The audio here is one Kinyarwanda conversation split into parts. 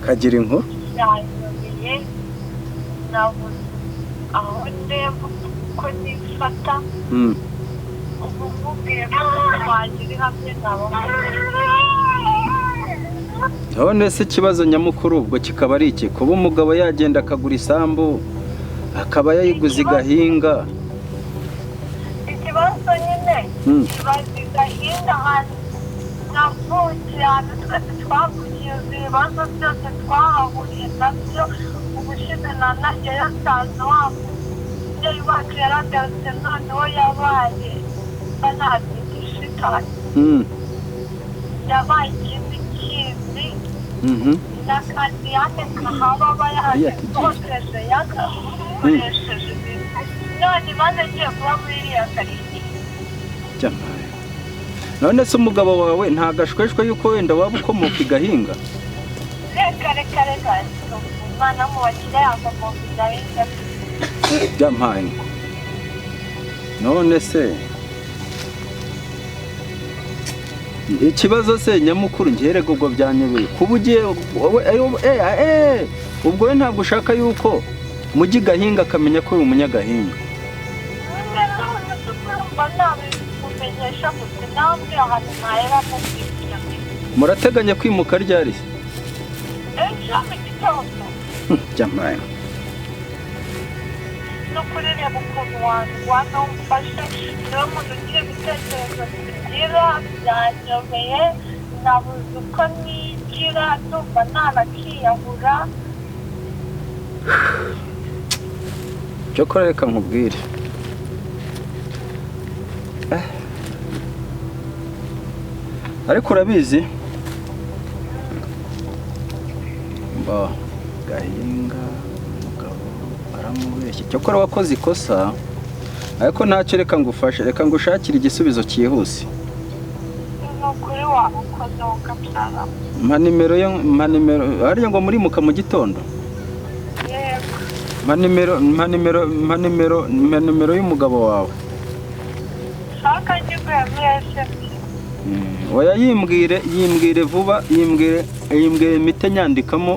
kagira inkuru yanyobeye nabuze aho ndeba uko nifata ubu mubwiye ko twagira hamwe nabo none se ikibazo nyamukuru ubwo kikaba ari iki kuba umugabo yagenda akagura isambu akaba yayiguze igahinga ikibazo nyine kibaza igahinga ahantu navukiye ahantu twese twavukiye ibibazo byose twahahuriye nabyo ubushize nanajye yasanze wabo umubyeyi wacu yaragarutse noneho yabaye banabyigisha itari yabaye ikindi kizi n'akandi yake kahaba bayakoresheje yagakoresheje ibintu none maze ngiye kuba muri iriya karitsiye none se umugabo wawe nta gashweshwe yuko wenda waba ukomoka igahinga reka umwana mu bakire yakomoka igahinga byampaye none se ikibazo se nyamukuru ngerega ubwo byanyobeye kuba ugiye ubwo we ntabwo ushaka yuko mujyi gahinga akamenya ko uri umunyagahinga murateganya kwimuka ryari ejo mu gitondo byamaye no kureba ukuntu wanamufashe niwe muntu ugiye gutekereza kugira byanyobeye nabuze uko nigira ndumva ntanakiyahura cyo reka nkubwire ariko urabizi gahinga umugabo aramubeshya cyokora wakoze ikosa ariko ntacyo reka ngufashe reka ngushakire igisubizo cyihuse nukuri wabukoze ukabyara mpa nimero hariya ngo murimuka mu gitondo yego mpa nimero y'umugabo wawe shaka nyiguye muri SMS oya yimbwire vuba yimbwire imite nyandikamo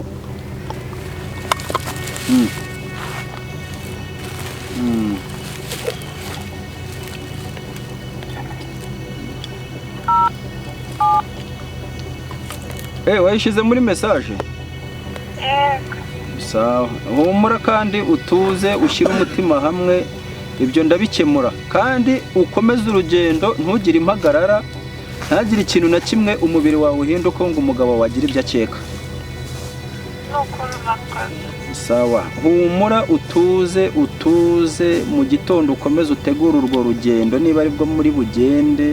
wayishyize muri mesaje sawa humura kandi utuze ushyire umutima hamwe ibyo ndabikemura kandi ukomeze urugendo ntugire impagarara ntagire ikintu na kimwe umubiri wawe uhinduka ngo umugabo wagira ibyo akeka sawa humura utuze mu gitondo ukomeze utegure urwo rugendo niba aribwo muri bugende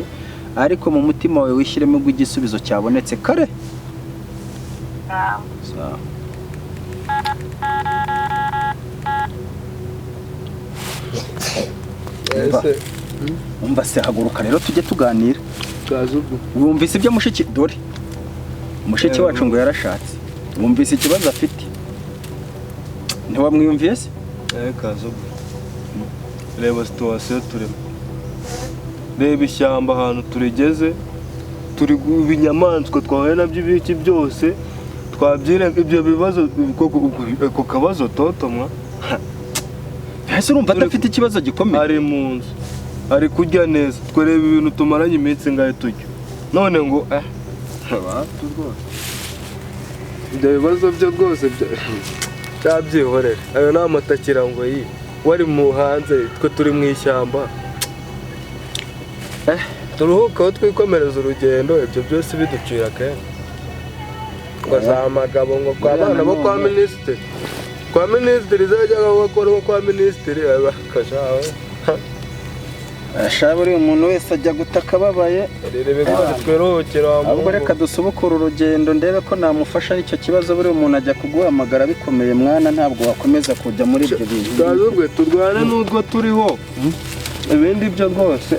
ariko mu mutima wawe wishyiremo ubwo igisubizo cyabonetse kare sawa umva se haguruka rero tujye tuganira wumvise ibyo mushiki dore mushiki wacu ngo yarashatse wumvise ikibazo afite ntiwamwiyumviye se reba situwasiyo turimo reba ishyamba ahantu turigeze turi ibinyamaswa twahuye nabyo ibiki byose twabyirenga ibyo bibazo ku kabazo totomwa ese urumva adafite ikibazo gikomeye ari mu nzu ari kurya neza twareba ibintu tumaranye iminsi ngahe tujya none ngo ibyo bibazo byo rwose byabyihorera ayo ni amatakira ngo wari mu hanze twe turi mu ishyamba turuhukaho twikomereza urugendo ibyo byose biducira kenshi ngo za magabo ngo kwa bana bo kwa minisitiri zajyaga bakora nko kwa minisitiri bakashaho buri umuntu wese ajya gutaka ababaye ahubwo reka dusubukure urugendo ndebe ko namufasha icyo kibazo buri umuntu ajya kuguhamagara bikomeye mwana ntabwo wakomeza kujya muri ibyo bintu turwane n'utwo turiho ibindi byo rwose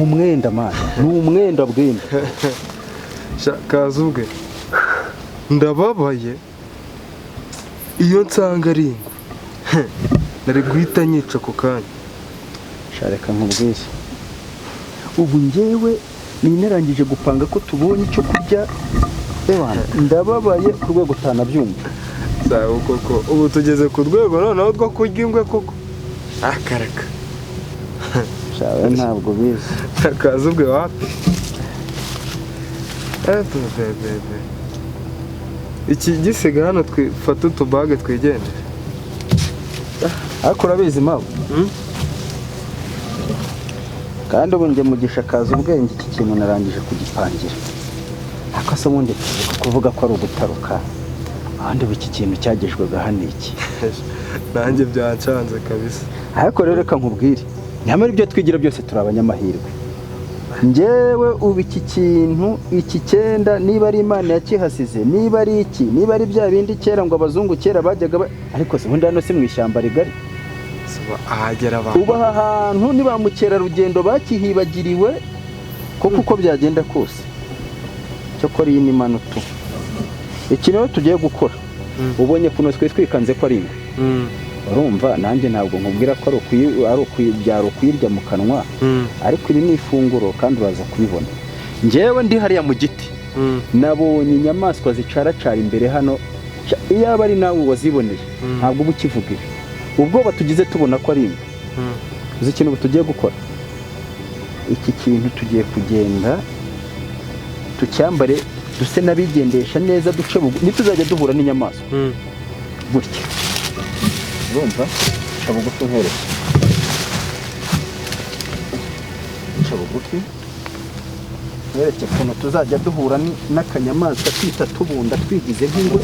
umwenda mani, ni umwenda bwenda. Kazubwe ndababaye iyo nsanga ari ingwe nari guhita nyica ako kanya. Shareka nkubwire, ubu njyewe ninarangije gupanga ko tubonye icyo kurya, ndababaye ku rwego utanabyumva. Sawa koko, ubu tugeze ku rwego noneho rwo kurya ingwe koko. Akareka shawe ntabwo bizi. Kazubwe wapi? Bebe iki gisiga hano twifata utubage twigendere. Ariko urabizi mawe, kandi ubu njye mugisha kaza ubwenge, iki kintu narangije kugipangira. Ariko se ubundi kuvuga ko ari ugutaruka, ahandi iki kintu cyagejwaga hano iki? Nanjye byancanze kabisa. Ariko rero reka nkubwire, nyamara ibyo twigira byose turi abanyamahirwe. Njyewe ubu iki kintu, iki cyenda, niba ari Imana yakihasize, niba ari iki, niba ari bya bindi kera ngo abazungu kera bajyaga, ariko se ubundi hano si mu ishyamba rigari. Ahagera abantu ubu aha hantu ni ba mukerarugendo bakihibagiriwe, kuko uko byagenda kose cyo kora iyi ni manutu. Iki rero tugiye gukora, ubonye kuno twe twikanze ko ari ingwe, urumva nanjye ntabwo nkubwira ko ari ukwirya mu kanwa, ariko iri ni ifunguro kandi uraza kubibona. Njyewe ndi hariya mu giti nabonye inyamaswa zicaracara imbere hano, iyo aba ari nawe waziboneye ntabwo uba ukivuga ibi. Ubwoba tugize tubona ko ari ingwe. Uzi ikintu ubu tugiye gukora? Iki kintu tugiye kugenda tucyambare, duse n'abigendesha neza, duce nituzajya duhura n'inyamaswa gutya, urumva bugufi nkwereke, duca bugufi nkwereke ukuntu tuzajya duhura n'akanyamaswa twita tubunda twigize nk'ingwe.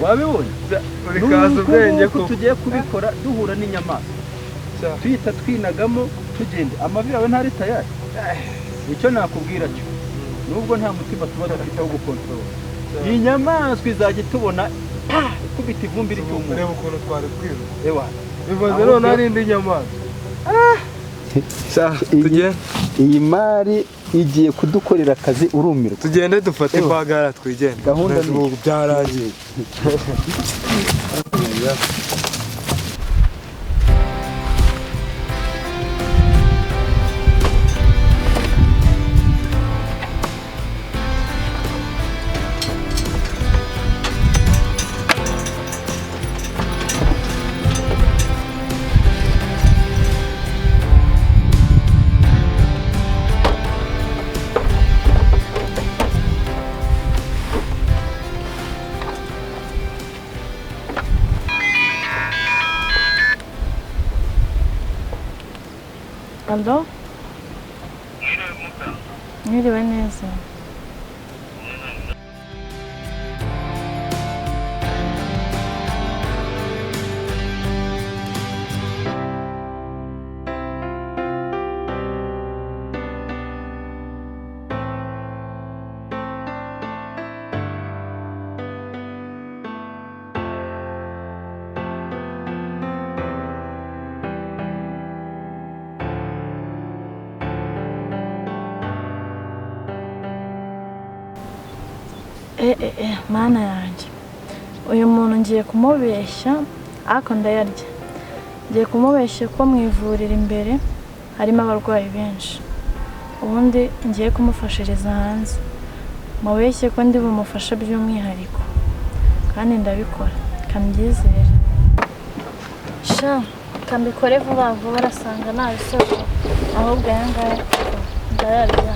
Wabibonye? Uri kaza ubwenge ko tugiye kubikora duhura n'inyamaswa, tuyita twinagamo tugende. Amavi yawe ntari tayari. Icyo nakubwira cyo, nubwo nta mutima tuba dufite wo gukontorora, iyi nyamaswa izajya tubona ikubita ivumbi ry'umuntu. Reba ukuntu twari twiruka. Ewa bivuze none ari indi nyamaswa. Iyi mari igiye kudukorera akazi, urumirwa. Tugende dufate imbagara twigende. Gahunda ni byarangiye. Aldo? Mwiriwe neza. Mana yanjye, uyu muntu ngiye kumubeshya, ariko ndayarya. Ngiye kumubeshya ko mu ivuriro imbere harimo abarwayi benshi, ubundi ngiye kumufashiriza hanze. Mubeshye ko ndi bumufashe by'umwihariko, kandi ndabikora, kambyizere. Sha, kambikore vuba vuba, arasanga ntabisoje, ahubwo aya ngaya ndayarya.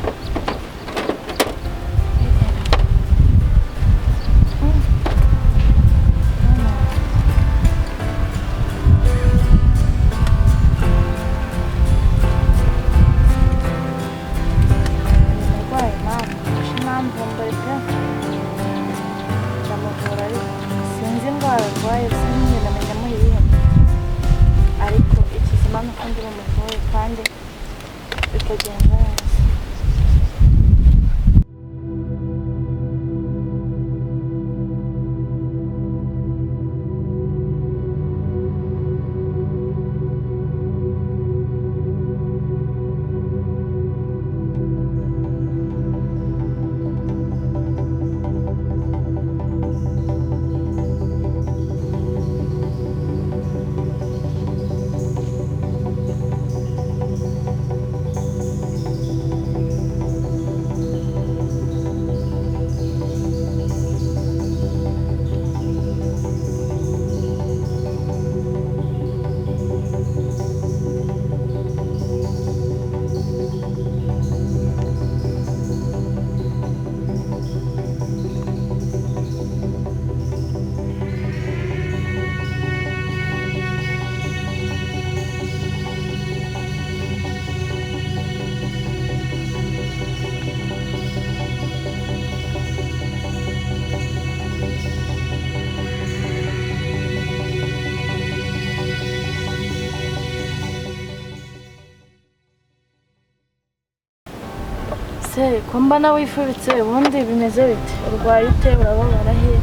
se ko mbana wifubitse ubundi bimeze bite urwaye ute urababara he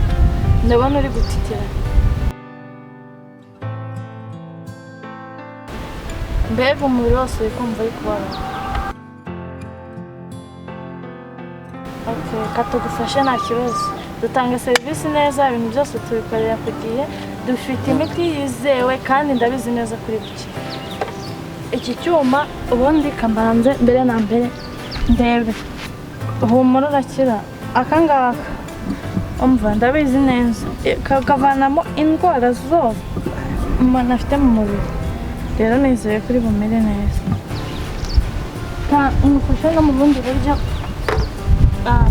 ndabona uri gutitira mbega umubiri wose uri kumva ari kubabara katugufashe nta kibazo dutanga serivisi neza ibintu byose tubikorera ku gihe dufite imiti yizewe kandi ndabizi neza kuri buke iki cyuma ubundi kambanze mbere na mbere ndebe humura urakira akangaka umva ndabizi neza kakavanamo indwara zose umuntu afite mu mubiri rero nizeye kuri bumere neza umufashe no mu bundi buryo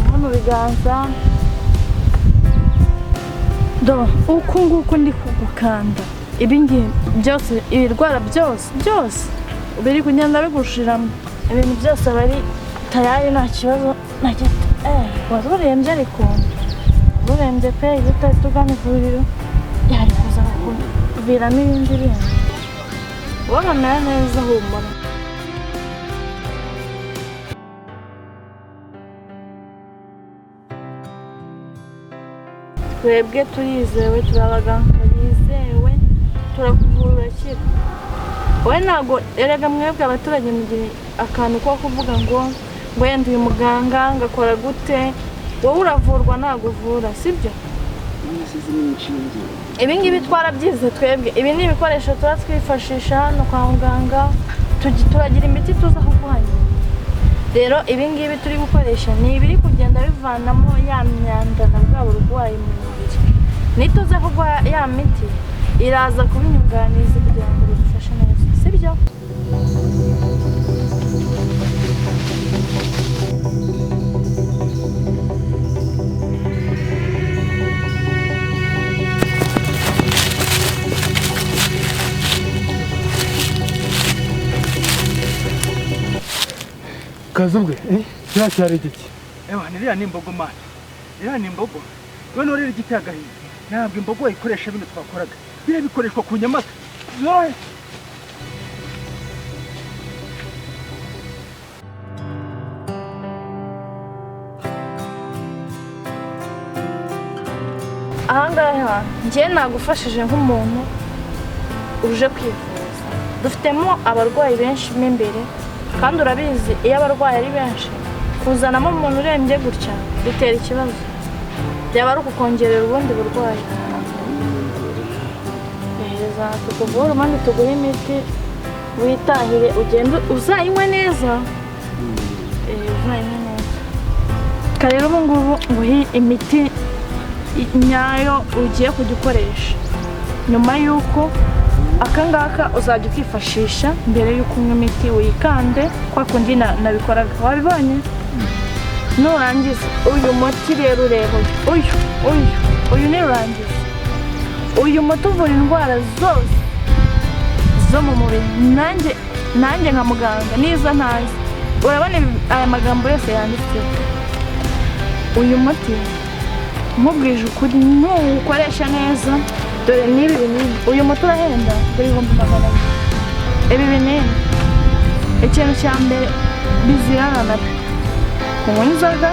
nko mu biganza do uku nguku ndi kugukanda ibingibi byose ibirwara byose biri kugenda bigushiramo ibintu byose bari tayari nta kibazo na gito wari urembye ariko urembye pe iyo utari tugana ivuriro yari kuza kuviramo ibindi bintu wabona neza humura twebwe turizewe turi abaganga bizewe turakuvura urakira wowe ntabwo erega mwebwe abaturage mugira akantu ko kuvuga ngo wenda uyu muganga ngakora gute wowe uravurwa ntabwo uvura sibyo ibi ngibi twarabyize twebwe ibi ni ibikoresho tuba twifashisha hano kwa muganga turagira imiti tuza kuguhanya rero ibi ngibi turi gukoresha ni ibiri kugenda bivanamo ya myanda na bwa burwayi mu mubiri nituze kuguha ya miti iraza kubinyunganiza kugira ngo bigufashe neza sibyo Kazubwe cyari igiki niriya ni imbogo mani iriya ni imbogo none rero igiti agahinda ntabwo imbogo ikoresha bino twakoraga biriya bikoreshwa ku nyamaswa zoye ahangaha njye nagufashije nk'umuntu uje kwivuza dufitemo abarwayi benshi mo imbere kandi urabizi iyo abarwayi ari benshi kuzanamo umuntu urembye gutya bitera ikibazo byaba ari ukukongerera ubundi burwayi tukuvura ubundi tuguhe imiti witahire ugende uzayinywe neza rero ubu ngubu nguhe imiti nyayo ugiye kujya ukoresha nyuma y'uko akangaka uzajya ukifashisha mbere y'uko unywa imiti wikande kwa kundi nabikoraga wabibonye nurangiza uyu muti rero ureba uyu nurangiza uyu muti uvura indwara zose zo mu mubiri nanjye nka muganga niza ntazi urabona aya magambo yose yanditseho uyu muti nkubwije ukuri ntuwukoresha neza dore n'ibi binini uyu muti urahenda dore 200 ibi binini ikintu cya mbere bizirana na kunywa inzoga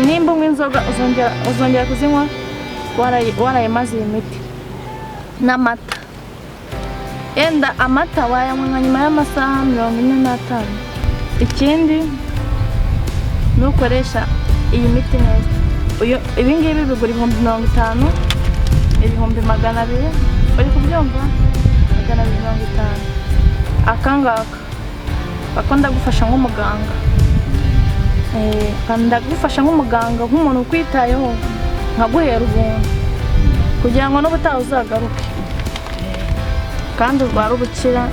nimba unywa inzoga uzongera kuzinywa warayimaze iyi miti n'amata yenda amata wayanywa nka nyuma y'amasaha 45 ikindi nukoresha iyi miti neza ibi ngibi bigura 50 200 uri kubyumva 250 akangaka bakunda gufasha nk'umuganga ndagufasha nk'umuganga nk'umuntu ukwitayeho nkaguhera ubuntu kugira ngo n'ubutaha uzagaruke kandi urwara ubukira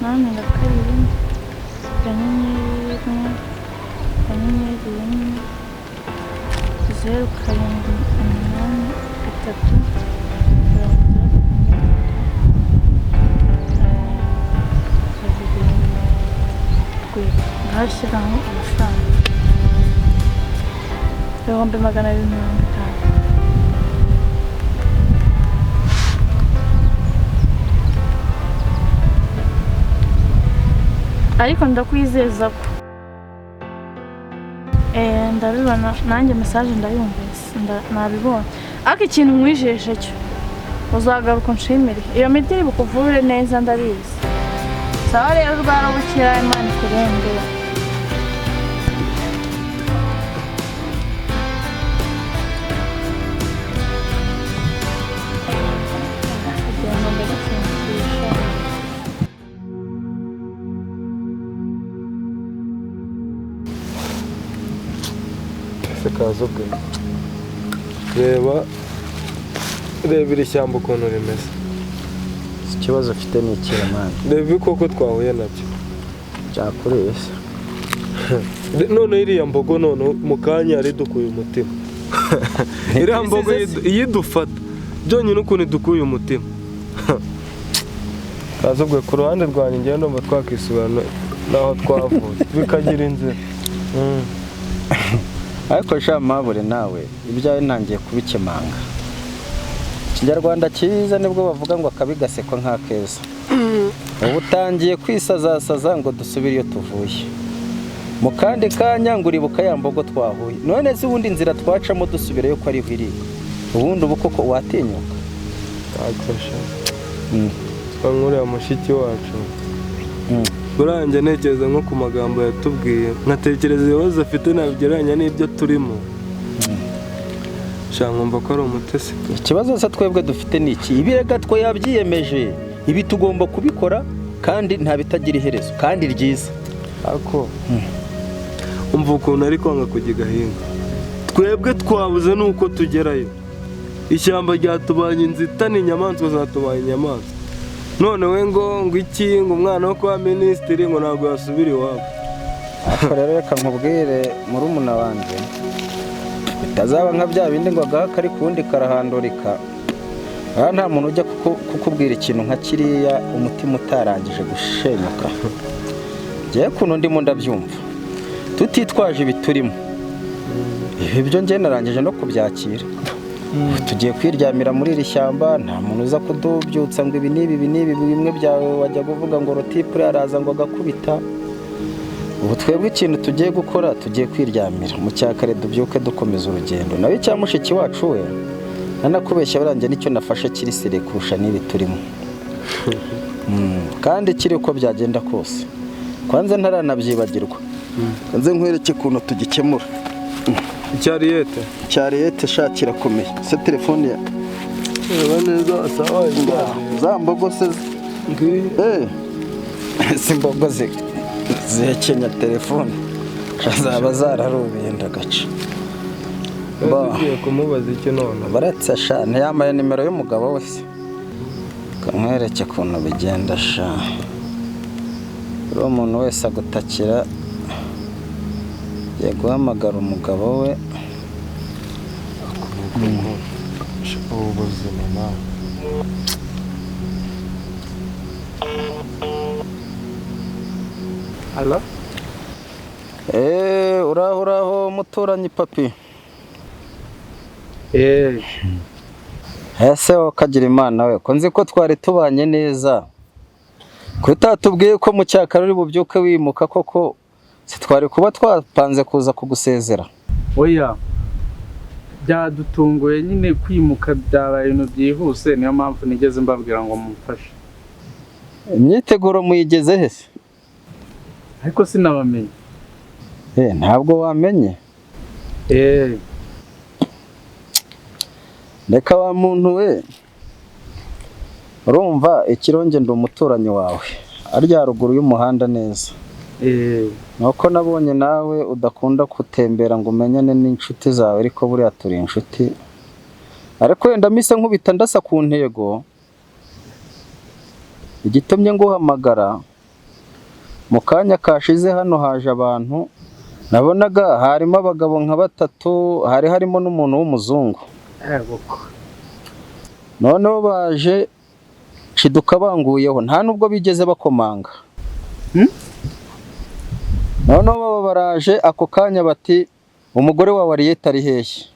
nani ndakabiri kanyenyeri rimwe kanyenyeri rimwe 078 3 ndahashyiraho amafaranga 250. Ariko ndakwizeza ko ndabibona nanjye message ndayumvise nabibonye, ariko ikintu mwijeshe cyo uzagaruka unshimire iyo miti iri bukuvure neza ndabizi. Sawa rero rwarabukira, Imana ikurengere. Kaza ubwe reba iri shyamba ukuntu rimeze. Ikibazo ufite ni ikiramana. Reba koko twahuye nabyo byakurese. None iriya mbogo none mu kanya ari dukuye umutima. Iriya mbogo yidufata byonyine ukuntu dukuye umutima. Kaza ubwe ku ruhande rwanjye ngiye ndumva twakisubirana naho twavuye bikagira inzira. Ariko shamabure nawe ibyawe ntangiye kubikemanga. Ikinyarwanda cyiza nibwo bavuga ngo akabigasekwa nk'akeza. Ubu utangiye kwisazasaza ngo dusubire iyo tuvuye. Mu kandi kanya ngo uribuka ya mbogo twahuye. None se ubundi inzira twacamo dusubireyo ko ari hwiri. Ubundi ubu koko watinyuka. Akosha. Twangurira mushiki wacu. Buranje ntekereza nko ku magambo yatubwiye, nkatekereza ibibazo afite nabigereranya n'ibyo turimo. Shangomba ko ari umutesi. Ikibazo se twebwe dufite ni iki? Ibirega twa yabyiyemeje. Ibi tugomba kubikora kandi nta bitagira iherezo kandi ryiza. Ako umva ukuntu ari kwanga kujya gahinga. Twebwe twabuze nuko tugerayo. Ishyamba ryatubanye inzitane, inyamaswa zatubanye inyamaswa. None we ngo iki ngo umwana wo kwa minisitiri ngo ntabwo yasubira iwabo. Ariko rero reka nkubwire murumuna wanjye bitazaba nka bya bindi ngo agahaka ari kundi karahandurika. Nta muntu ujya kukubwira ikintu nka kiriya umutima utarangije gushenyuka. Ngiye kuno ndimo ndabyumva tutitwaje ibiturimo. Ibyo ngiye narangije no kubyakira. Tugiye kwiryamira muri iri shyamba, nta muntu uza kudubyutsa ngo ibi bimwe byawe wajya kuvuga ngo rotipure araza ngo agakubita. Ubu twebwe ikintu tugiye gukora, tugiye kwiryamira mu cyakare dubyuke dukomeza urugendo. Nawe cya mushiki wacu we nanakubeshya barangiye nicyo nafashe kiri sire kurusha n'ibi turimo. Kandi kiri uko byagenda kose kwanza ntaranabyibagirwa. Nze nkwereke kuntu tugikemura. Cyariyete shakira komeye. Se telefone ya neza sawa za mbogo se simbogo zihekenya telefone zaba zararubiye ndagaca. Bagiye kumubaza iki none? Baratse sha ntiyamaye nimero y'umugabo wese. Kamwereke kuntu bigenda sha. Ro umuntu wese agutakira guhamagara umugabo we ubuzima nawe. Hello? Uraho muturanyi papi. Ese wakagira Imana we ko nzi ko twari tubanye neza. Kutatubwiye ko mu cyakara uri bubyuke wimuka koko twari kuba twapanze kuza kugusezera. Oya byadutunguye nyine kwimuka byabaye ibintu byihuse, niyo mpamvu nigeze mbabwira ngo mumfashe. Imyiteguro muyigeze he se? Ariko sinabamenye. Ntabwo wamenye. Reka wa muntu we urumva ikironge ndi umuturanyi wawe arya ruguru y'umuhanda neza. Nuko nabonye nawe udakunda gutembera ngo umenyane n'inshuti zawe, ariko buriya turi inshuti. Ariko wenda mise nkubita ndasa ku ntego igitumye nguhamagara. Mu kanya kashize hano haje abantu nabonaga harimo abagabo nka 3, hari harimo n'umuntu w'umuzungu. Noneho baje shiduka banguyeho nta nubwo bigeze bakomanga. noneho baba baraje ako kanya bati umugore wawe Ariyete ari hehe?